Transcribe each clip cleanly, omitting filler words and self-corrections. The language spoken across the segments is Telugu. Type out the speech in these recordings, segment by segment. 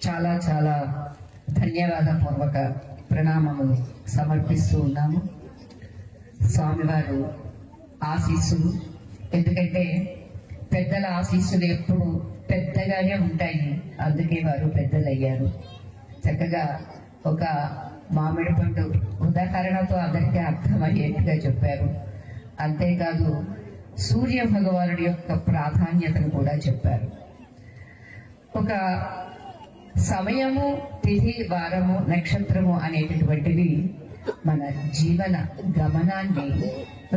చాలా చాలా ధన్యవాదపూర్వక ప్రణామములు సమర్పిస్తూ ఉన్నాము. స్వామివారు ఆశీస్సులు, ఎందుకంటే పెద్దల ఆశీస్సులు ఎప్పుడు పెద్దగానే ఉంటాయి, అందుకే వారు పెద్దలయ్యారు. చక్కగా ఒక మామిడి పండు ఉదాహరణతో అందరికీ అర్థమయ్యేట్టుగా చెప్పారు. అంతేకాదు సూర్య భగవానుడి యొక్క ప్రాధాన్యతను కూడా చెప్పారు. ఒక సమయము, తిథి, వారము, నక్షత్రము అనేటటువంటివి మన జీవన గమనాన్ని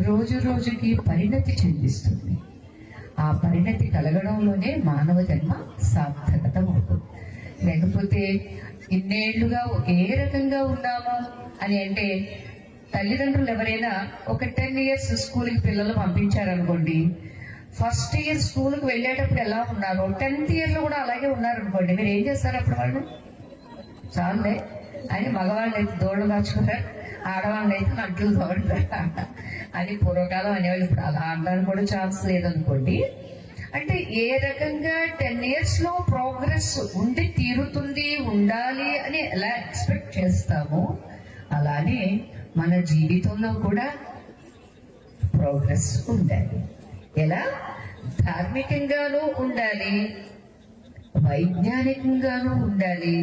రోజు రోజుకి పరిణతి చెందిస్తుంది. ఆ పరిణతి కలగడంలోనే మానవ జన్మ సార్థకత అవుతుంది. లేకపోతే ఇన్నేళ్లుగా ఒకే రకంగా ఉన్నాము అని అంటే, తల్లిదండ్రులు ఎవరైనా ఒక 10 years స్కూల్కి పిల్లలు పంపించారనుకోండి, ఫస్ట్ ఇయర్ స్కూల్కి వెళ్ళేటప్పుడు ఎలా ఉన్నారో 10th year లో కూడా అలాగే ఉన్నారనుకోండి, మీరు ఏం చేస్తారు అప్పుడు? వాళ్ళు చాలులే అని మగవాళ్ళు అయితే దోళ్ళు దాచుకుంటారు, ఆడవాళ్ళు అయితే అంట్లు తోడుతారు అని పూర్వకాలం అనేవాళ్ళు. ఇప్పుడు అలా అనడానికి కూడా ఛాన్స్ లేదనుకోండి. అంటే ఏ రకంగా 10 years లో ప్రోగ్రెస్ ఉండి తీరుతుంది, ఉండాలి అని ఎలా ఎక్స్పెక్ట్ చేస్తామో, అలానే మన జీవితంలో కూడా ప్రోగ్రెస్ ఉండాలి. ఎలా? ధార్మికంగానూ ఉండాలి, వైజ్ఞానికంగానూ ఉండాలి,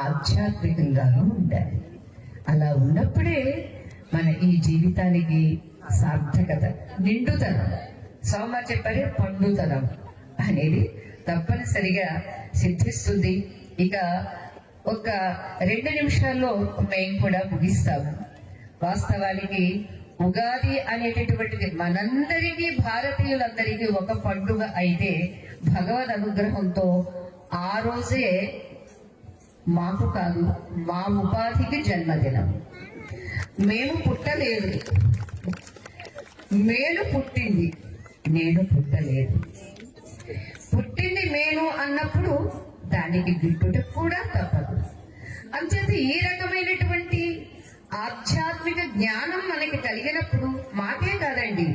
ఆధ్యాత్మికంగానూ ఉండాలి. అలా ఉన్నప్పుడే మన ఈ జీవితానికి సార్థకత, నిండుతనం, సోమవారు చెప్పారు పండుతనం అనేది తప్పనిసరిగా సిద్ధిస్తుంది. ఇక ఒక 2 నిమిషాల్లో మేము కూడా ముగిస్తాము. వాస్తవానికి ఉగాది అనేటటువంటిది మనందరికీ, భారతీయులందరికీ ఒక పండుగ అయితే, భగవద్ అనుగ్రహంతో ఆ రోజే మాకు కాదు, మా ఉపాధికి జన్మదినం. మేము పుట్టలేదు, మేలు పుట్టింది, నేను పుట్టలేదు. పుట్టింది మేలు అన్నప్పుడు దానికి గిట్టుట కూడా తప్పదు. అంచేత ఈ రకమైనటువంటి ఆధ్యాత్మిక జ్ఞానం మనకి కలిగినప్పుడు మాకే కాదండి,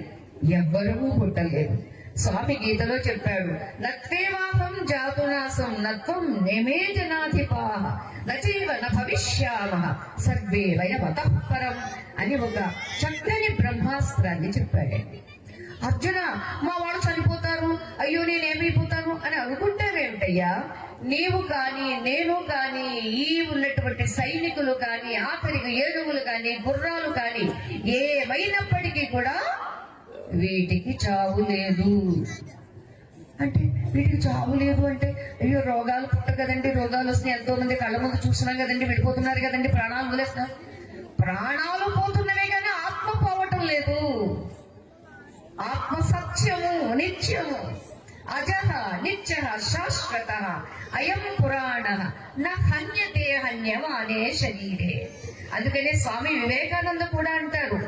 ఎవ్వరూ పుట్టలేదు. స్వామి గీతలో చెప్పాడు, నత్వేవాహం జాతునాసం నత్వం నేమే జనాధిపా నచైవ న భవిష్యామః సర్వే వయమతః పరం అని ఒక చక్కని బ్రహ్మాస్త్రాన్ని చెప్పాడండి. అర్జున, మా వాళ్ళు చనిపోతారు, అయ్యో నేనేమైపోతాను అని అనుకుంటావేమిటయ్యా? నీవు కానీ, నేను కానీ, ఈ ఉన్నటువంటి సైనికులు కానీ, ఆఖరికి ఏనుగులు కానీ, గుర్రాలు కానీ, ఏమైనప్పటికీ కూడా వీటికి చావు లేదు. అంటే వీటికి చావు లేదు అంటే, అయ్యో రోగాలు పుట్ట కదండి, రోగాలు వస్తున్నాయి, ఎంతో మంది కళ్ళ ముందు చూస్తున్నాం కదండి, విడిపోతున్నారు కదండి, ప్రాణాలు వదిలేస్తున్నారు. ప్రాణాలు పోతున్నవే కానీ ఆత్మ పోవటం లేదు. ఆత్మ సత్యము, నిత్యము, అజః నిత్యః శాశ్వతః అయం పురాణః న హన్యతే హన్యమానే శరీరే. అందుకనే స్వామి వివేకానంద కూడా అంటారు,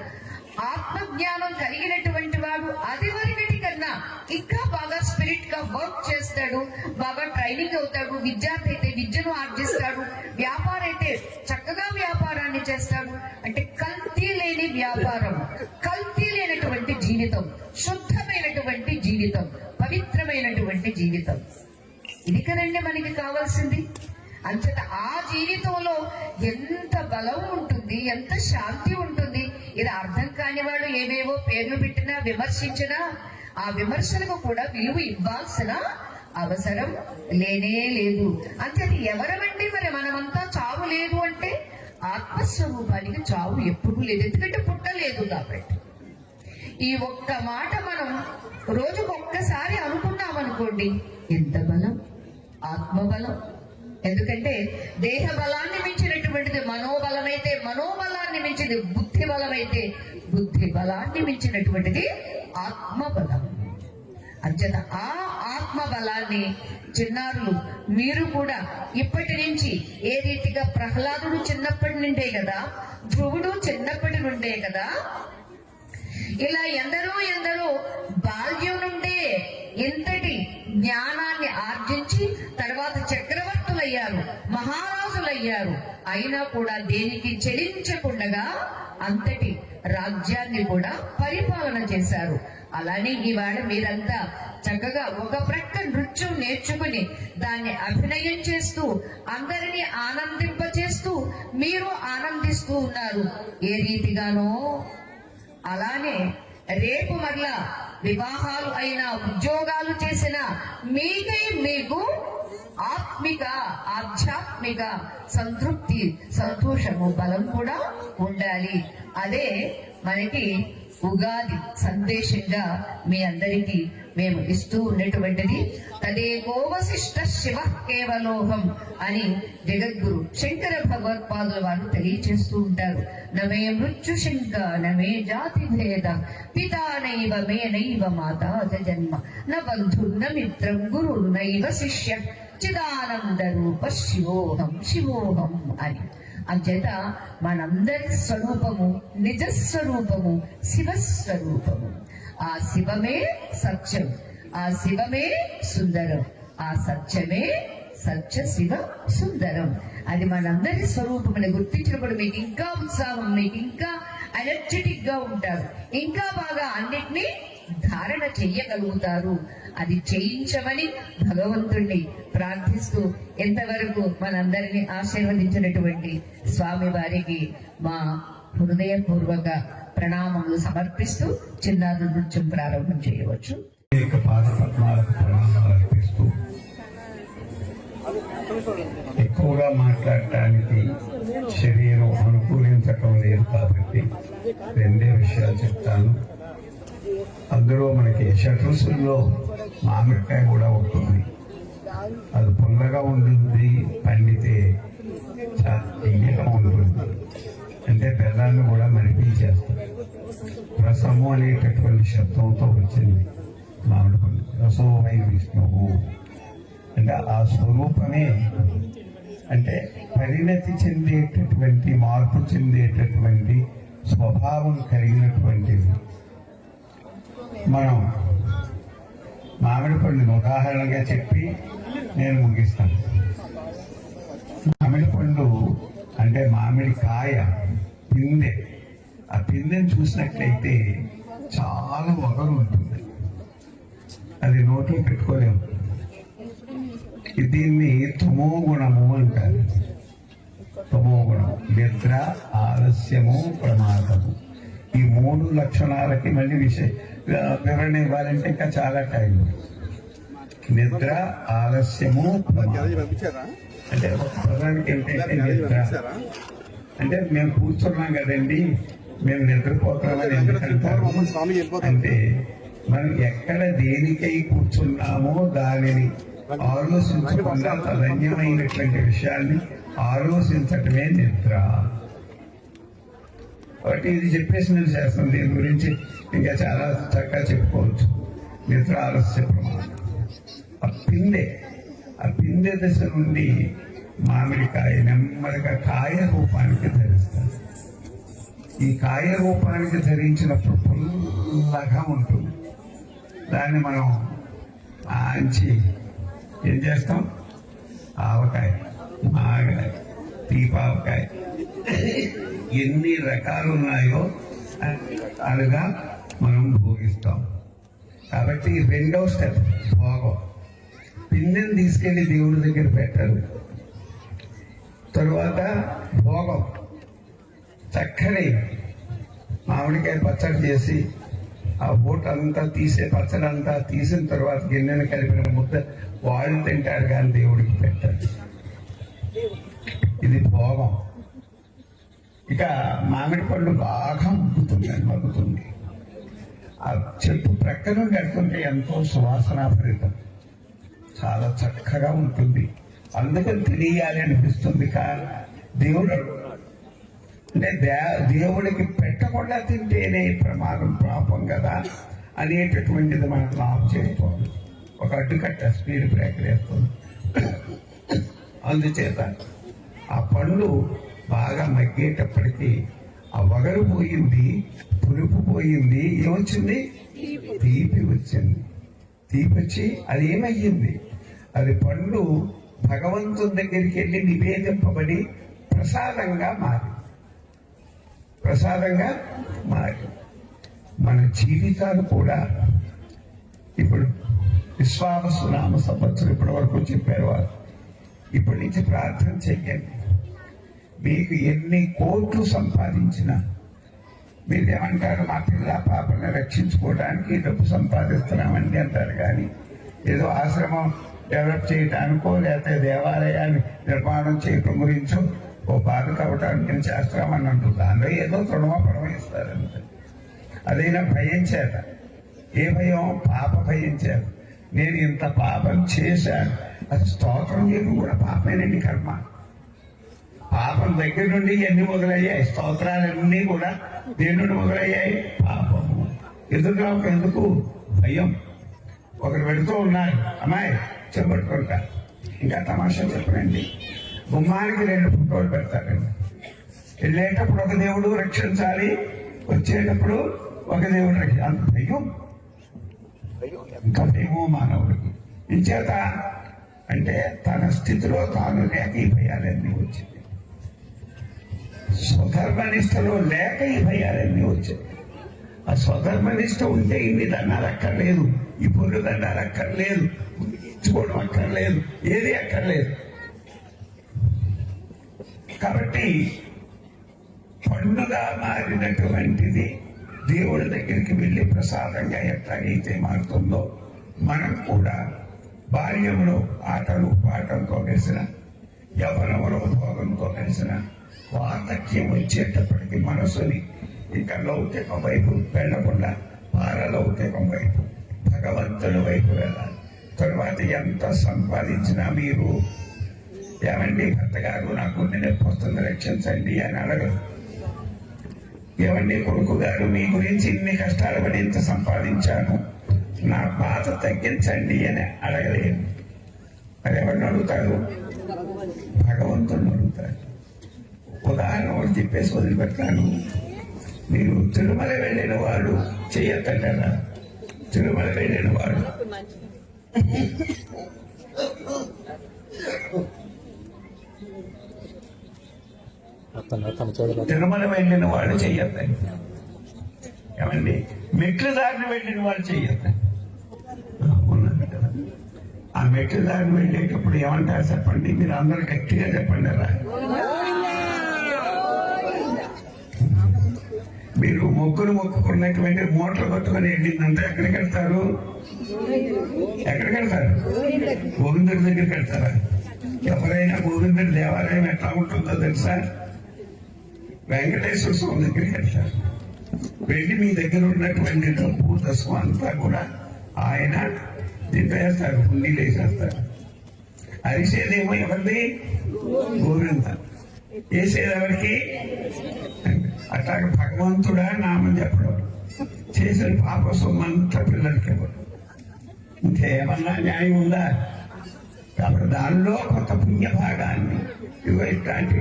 ఆత్మజ్ఞానం కలిగినటువంటి వాడు అది వరకటి కన్నా ఇంకా బాగా స్పిరిట్ గా వర్క్ చేస్తాడు, బాగా ట్రైనింగ్ అవుతాడు. విద్యార్థి అయితే విద్యను ఆర్జిస్తాడు, వ్యాపారం అయితే చక్కగా వ్యాపారాన్ని చేస్తాడు. అంటే కల్తీ లేని వ్యాపారం, కల్తీ లేనటువంటి జీవితం, శుద్ధమైనటువంటి జీవితం, పవిత్రమైనటువంటి జీవితం, ఇది కదండి మనకి కావాల్సింది. అంతట ఆ జీవితంలో ఎంత బలం ఉంటుంది, ఎంత శాంతి ఉంటుంది. ఇది అర్థం కాని వాడు ఏవేవో పేర్లు పెట్టినా, విమర్శించినా, ఆ విమర్శలకు కూడా విలువ ఇవ్వాల్సిన అవసరం లేనే లేదు. అంతటి ఎవరమంటే మరి మనమంతా చావు లేదు అంటే, ఆత్మస్వరూపానికి చావు ఎప్పుడు లేదు, ఎందుకంటే పుట్టలేదు కాబట్టి. ఈ ఒక్క మాట మనం రోజుకు ఒక్కసారి అనుకున్నామనుకోండి, ఎంత బలం, ఆత్మబలం. ఎందుకంటే దేహ బలాన్ని మించినటువంటిది మనోబలమైతే, మనోబలాన్ని మించింది బుద్ధి బలమైతే, బుద్ధి బలాన్ని మించినటువంటిది ఆత్మబలం. అంచేత ఆ ఆత్మబలాన్ని చిన్నారులు మీరు కూడా ఇప్పటి నుంచి, ఏ రీతిగా ప్రహ్లాదుడు చిన్నప్పటి నుండే కదా, ధ్రువుడు చిన్నప్పటి నుండే కదా, ఇలా ఎందరో ఎందరో బాల్యం నుండే ఇంతటి జ్ఞానాన్ని ఆర్జించి తర్వాత చక్రవర్తులయ్యారు, మహారాజులయ్యారు. అయినా కూడా దేనికి చెలించకుండా అంతటి రాజ్యాన్ని కూడా పరిపాలన చేశారు. అలానే ఇవాళ మీరంతా చక్కగా ఒక ప్రక్క నృత్యం నేర్చుకుని దాన్ని అభినయం చేస్తూ అందరినీ ఆనందింపచేస్తూ మీరు ఆనందిస్తూ ఉన్నారు. ఏ రీతిగానో అలానే రేపు మరలా వివాహాలు అయినా ఉద్యోగాలు చేసిన మీకు ఆధ్యాత్మిక సంతృప్తి, సంతోషము, బలం కూడా ఉండాలి. అదే మనకి ఉగాది సందేశంగా మీ అందరికీ మేము ఇస్తూ ఉన్నటువంటిది. తదేకో వశిష్ఠ శివ కేవలోహం అని జగద్గురు శంకర భగవత్పాదుల వారు తెలియచేస్తూ ఉంటారు. నమే మృత్యు శంక నమే జాతి భేద పితానైవ మే నైవ మాతా జన్మ న బంధుర్న మిత్రం గురుర్నైవ శిష్య చిదానంద రూప శివోహం అని. అంచేత మనందరి స్వరూపము నిజస్వరూపము శివస్వరూపము. ఆ శివమే సత్యం, ఆ శివమే సుందరం, ఆ సత్యమే సత్య శివ సుందరం. అది మనందరి స్వరూపమని గుర్తించినప్పుడు మీకు ఇంకా ఉత్సాహం, మీకు ఇంకా ఎనర్జెటిక్ గా ఉంటారు, ఇంకా బాగా అన్నిటినీ ధారణ చెయ్యగలుగుతారు. అది చేయించమని భగవంతుణ్ణి ప్రార్థిస్తూ ఎంతవరకు మనందరినీ ఆశీర్వదించినటువంటి స్వామి వారికి మా హృదయపూర్వక ప్రణామములు సమర్పిస్తూ చిన్నారి నృత్యం ప్రారంభం చేయవచ్చు. ఎక్కువగా మాట్లాడటానికి శరీరం అనుకూలించటం లేదు కాబట్టి రెండే విషయాలు చెప్తాను. అందులో మనకి షట్రుసుల్లో మామిడికాయ కూడా ఉంటుంది. అది పుల్లగా ఉంటుంది, పండితే చాలా తీయగా ఉంటుంది. అంటే బెల్లాన్ని కూడా మరిపించేస్తారు. రసము అనేటటువంటి శబ్దంతో వచ్చింది మామిడి పండు. రసోవై విష్ణువు అంటే ఆ స్వరూపమే, అంటే పరిణతి చెందేటటువంటి, మార్పు చెందేటటువంటి స్వభావం కలిగినటువంటిది. మనం మామిడి పండును ఉదాహరణగా చెప్పి నేను ముగిస్తాను. మామిడి పండు అంటే మామిడి కాయ పిందె. ఆ పిందెని చూసినట్లయితే చాలా వగరు ఉంటుంది, అది నోట్లో పెట్టుకోలేము. దీన్ని తమో గుణము అంటారు. తమో గుణం నిద్ర, ఆలస్యము, ప్రమాదము. ఈ మూడు లక్షణాలకి మళ్ళీ వివరణ ఇవ్వాలంటే ఇంకా చాలా టైం. నిద్ర, ఆలస్యము, అంటే ఒక పదానికి ఏంటంటే నిద్ర అంటే మేము కూర్చున్నాం కదండి, మేము నిద్రపోతామని ఎందుకంటారు అంటే మనం ఎక్కడ దేనికై కూర్చున్నామో దానిని ఆలోచించకుండా తదన్యమైనటువంటి విషయాన్ని ఆలోచించటమే నిద్ర. కాబట్టి ఇది చెప్పేసి నేను చేస్తాను. దీని గురించి ఇంకా చాలా చక్కగా చెప్పుకోవచ్చు. నిద్ర, ఆలస్య, ప్రమాదం. ఆ పిందె దశ నుండి మామిడికాయ నెమ్మదిగా కాయ రూపానికి ధరిస్తారు. ఈ కాయ రూపానికి ధరించినప్పుడు పుల్లగా ఉంటుంది. దాన్ని మనం ఆంచి ఏం చేస్తాం? ఆవకాయ, మాగాయ, తీపావకాయ, ఎన్ని రకాలు ఉన్నాయో అన్ని రకాలుగా మనం భోగిస్తాం. కాబట్టి రెండవ స్టెప్ భోగం. పిందెని తీసుకెళ్లి దేవుడి దగ్గర పెట్టారు. తరువాత భోగం, చక్కని మామిడికాయ పచ్చడి చేసి ఆ బూట అంతా తీసే పచ్చడి అంతా తీసిన తర్వాత గిన్నెను కలిపిన ముద్ద వాళ్ళు తింటారు కానీ దేవుడికి పెట్టారు. ఇది భోగం. ఇక మామిడి పళ్ళు బాగా మగ్గుతుంది. ఆ చెట్టు ప్రక్కన కడుతుంటే ఎంతో సువాసనాభరితం, చాలా చక్కగా ఉంటుంది. అందుకని తెలియాలి అనిపిస్తుంది. కానీ దేవుడు అంటే దేవుడికి పెట్టకుండా తింటేనే ప్రమాదం, పాపం కదా అనేటటువంటిది మనం ఆఫ్ చేసుకోవాలి. ఒక అడ్డుకట్ట స్పీడ్ బ్రేకర్ వేస్తుంది. అందుచేత ఆ పండు బాగా మగ్గేటప్పటికీ ఆ వగరు పోయింది, పులుపు పోయింది, ఏమొచ్చింది? తీపి వచ్చింది. తీపి వచ్చి అది ఏమయ్యింది? అది పండు భగవంతుని దగ్గరికి వెళ్ళి నివేదింపబడి ప్రసాదంగా మారి మన జీవితాలు కూడా ఇప్పుడు విశ్వావసు నామ సంవత్సరం ఇప్పటి వరకు చెప్పారు వారు. ఇప్పటి నుంచి ప్రార్థన చెయ్యండి. మీకు ఎన్ని కోట్లు సంపాదించినా మీరు ఏమంటారు, మా పిల్ల పాపని రక్షించుకోవడానికి డబ్బు సంపాదిస్తున్నామండి అంటారు. కానీ ఏదో ఆశ్రమం డెవలప్ చేయడానికో లేకపోతే దేవాలయాన్ని నిర్మాణం చేయడం గురించో ఓ బాధ కావటానికి నేను చేస్తామని అంటుంది. అందులో ఏదో తృణమపరం ఇస్తారంతే. అదైనా భయం చేత. ఏ భయం? పాప భయం చేత. నేను ఇంత పాపం చేశాను, అది స్తోత్రం చేయడం కూడా పాపమేనండి, కర్మ. పాపం దగ్గర నుండి ఎన్ని మొదలయ్యాయి? స్తోత్రాలన్నీ కూడా దేని నుండి మొదలయ్యాయి? పాపము. ఎందుకు? భయం. ఒకరు పెడుతూ ఉన్నారు, అమ్మాయి చెప్పట్టుకుంటా. ఇంకా తమాషా చెప్పనండి, గుమ్మానికి 2 ఫోటోలు పెడతారండి. వెళ్ళేటప్పుడు ఒక దేవుడు రక్షించాలి, వచ్చేటప్పుడు ఒక దేవుడు రక్షించాలి. అంత భయం. ఎంత భయమో మానవుడికి. ఇంచేత అంటే తన స్థితిలో తాను లేక ఈ భయాలన్నీ వచ్చింది. స్వధర్మనిష్టలో లేక ఈ భయాలన్నీ వచ్చాయి. ఆ స్వధర్మనిష్ట ఉంటే ఇన్ని దండాలు అక్కర్లేదు, ఈ పొర్లు దండాలు అక్కర్లేదు, ఇచ్చుకోవడం అక్కర్లేదు, ఏది అక్కర్లేదు. కాబట్టి పండుగ మారినటువంటిది దేవుడి దగ్గరికి వెళ్ళి ప్రసాదంగా ఎట్లాగైతే మారుతుందో, మనం కూడా బాల్యంలో ఆటలు పాటలతో కలిసిన, యవనంలో భోగంతో కలిసిన, వార్ధక్యం వచ్చేటప్పటికి మనసుని ఇంకా లౌకికం వైపు వెళ్లకుండా పారలౌకికం వైపు భగవంతుని వైపు వెళ్ళాలి. తర్వాత ఎంత సంపాదించినా మీరు ఏమండి భర్త గారు నాకు నొప్పి వస్తుంది రక్షించండి అని అడగరు. ఏమండి కొడుకు గారు మీ గురించి ఇన్ని కష్టాలు పడి ఇంత సంపాదించాను, నా బాధ తగ్గించండి అని అడగలేదు. మరి ఎవరిని అడుగుతారు? భగవంతుని అడుగుతారు. ఉదాహరణ ఒకటి చెప్పేసి వదిలిపెడతాను. మీరు తిరుమల వెళ్ళిన వాడు చేయొద్దంటారా? తిరుమల వెళ్ళిన వాడు తిరుమల వెళ్ళిన వాడు చెయ్యొద్దని. ఏమండి మెట్ల దారిని వెళ్ళిన వాడు చెయ్యొద్దని ఉన్నది కదా. ఆ మెట్ల దారిని వెళ్ళేటప్పుడు ఏమంటారు చెప్పండి? మీరు అందరూ గట్టిగా చెప్పండి. రా మీరు మొక్కుకున్నటువంటి మూటలు పట్టుకొని వెళ్ళిందంతా ఎక్కడికి వెళ్తారు? ఎక్కడికి వెళ్తారు? గోవిందుడి దగ్గరికి వెళ్తారా? ఎవరైనా గోవిందుడి దేవాలయం ఎట్లా ఉంటుందో తెలుసా? వెంకటేశ్వర స్వామి దగ్గరికి వెళ్తారు. వెళ్ళి మీ దగ్గర ఉన్నటువంటి డబ్బు దశం అంతా కూడా ఆయన దింపేస్తారు, హుండీలు వేసేస్తారు. అరిసేదేమో ఎవరిది? గోవింద. వేసేది ఎవరికి? అట్లాగే భగవంతుడా నామం చెప్పడం, చేసిన పాప సొమ్మంతా పిల్లలకి ఇవ్వడం, ఇంకేమన్నా న్యాయం ఉందా? కాబట్టి దానిలో కొంత పుణ్య భాగాన్ని ఇట్లాంటి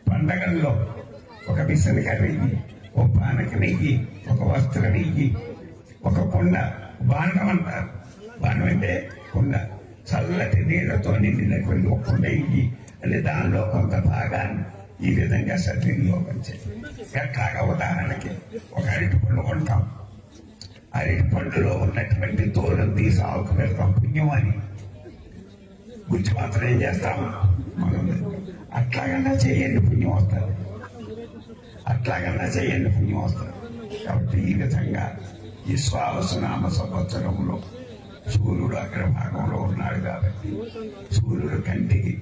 పండగల్లో ఒక బిసని నెయ్యి, ఒక పానక నెయ్యి, ఒక వస్త్ర నెయ్యి, ఒక కొండ బాణం అంటారు. బాణం అంటే కొండ, చల్లటి నీళ్లతో నిండినటువంటి ఒక కొండ ఇయ్యి అంటే దానిలో కొంత భాగాన్ని ఈ విధంగా సద్వినియోగం చేయాలి. ఎట్లాగా ఉదాహరణకి ఒక అరటి పండు కొంటాం, అరటి పండులో ఉన్నటువంటి తోలు తీసి ఆవుకు పెడతాం పుణ్యం అని. గుజ్జు మాత్రం ఏం చేస్తాము మనం? అట్లాగన్నా చేయండి పుణ్యం వస్తుంది, అట్లాగన్నా చేయండి పుణ్యం వస్తుంది. కాబట్టి ఈ విధంగా ఈ శ్రావణ సంవత్సరంలో సూర్యుడు అగ్ర భాగంలో ఉన్నాడు కాబట్టి సూర్యుడు కంటికి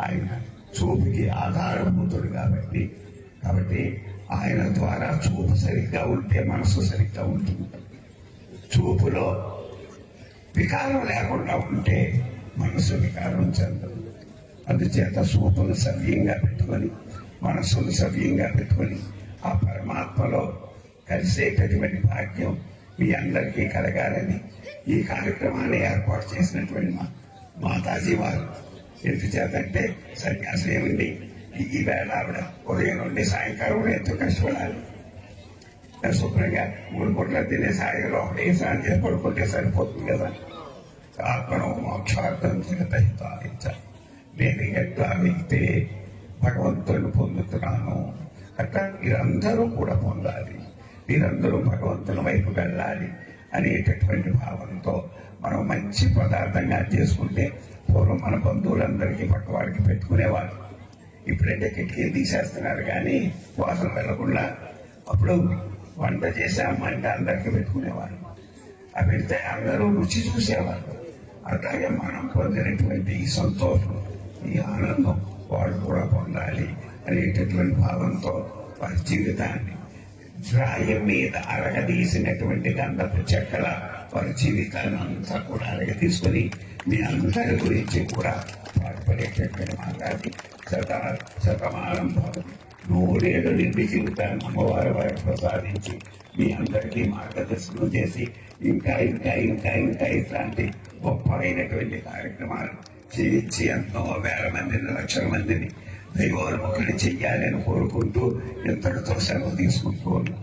ఆయన చూపుకి ఆధారభూతుడు కాబట్టి ఆయన ద్వారా చూపు సరిగ్గా ఉంటే మనసు సరిగ్గా ఉంటుంది. చూపులో వికారం లేకుండా ఉంటే మనసు వికారం చెందదు. అందుచేత చూపును సవ్యంగా పెట్టుకొని మనస్సును సవ్యంగా పెట్టుకొని ఆ పరమాత్మలో కలిసేటటువంటి భాగ్యం మీ అందరికీ కలగాలని ఈ కార్యక్రమాన్ని ఏర్పాటు చేసినటువంటి మాతాజీ వారు. ఎందుచేతంటే సన్యాసం ఏమండి, ఈ వేళ ఆవిడ ఉదయం నుండి సాయంకాలం ఎంతో కష్టపడాలి. శుభ్రంగా 3 పూట్ల తినే సాయంలో ఒకటే స్నానం చేసి పడుకుంటే సరిపోతుంది కదా. ఆత్మను మోక్షార్థం జగతహితాయించాలి. నేను ఎట్లా వెళ్తే భగవంతుని పొందుతున్నాను అట్లా మీరందరూ కూడా పొందాలి. మీరందరూ భగవంతుని వైపు వెళ్ళాలి అనేటటువంటి భావంతో మనం మంచి పదార్థంగా చేసుకుంటే పూర్వం మన బంధువులందరికీ పక్కవాడికి పెట్టుకునేవారు. ఇప్పుడంటే కిటికీలు తీసేస్తున్నారు కానీ వాసన వెళ్ళకుండా అప్పుడు వంట చేసామంటే అందరికీ పెట్టుకునేవారు. అవి పెడితే అందరూ రుచి చూసేవారు. అట్లాగే మనం పొందినటువంటి ఈ సంతోషం, ఈ ఆనందం వాళ్ళు కూడా పొందాలి అనేటటువంటి భావంతో వారి జీవితాన్ని రాయి మీద అరగదీసినటువంటి గంధపు చెక్కల వారి జీవితాన్ని అంతా కూడా అరగదీసుకొని మీ అందరి గురించి కూడా పాటుపడేటటువంటి మాట్లాడి శతమానం భవతి 100 ఏళ్ళు నిండి జీవితాన్ని అమ్మవారి వారికి ప్రసాదించి మీ అందరికీ మార్గదర్శనం చేసి ఇంకా ఇంకా ఇంకా ఇంకా ఇట్లాంటి గొప్పైనటువంటి కార్యక్రమాలు చేయించి ఎంతో వేల మందిని, లక్షల మందిని దైవోన్ముఖులు చెయ్యాలని కోరుకుంటూ ఇంతటితో సెలవు తీసుకుంటూ ఉన్నాను.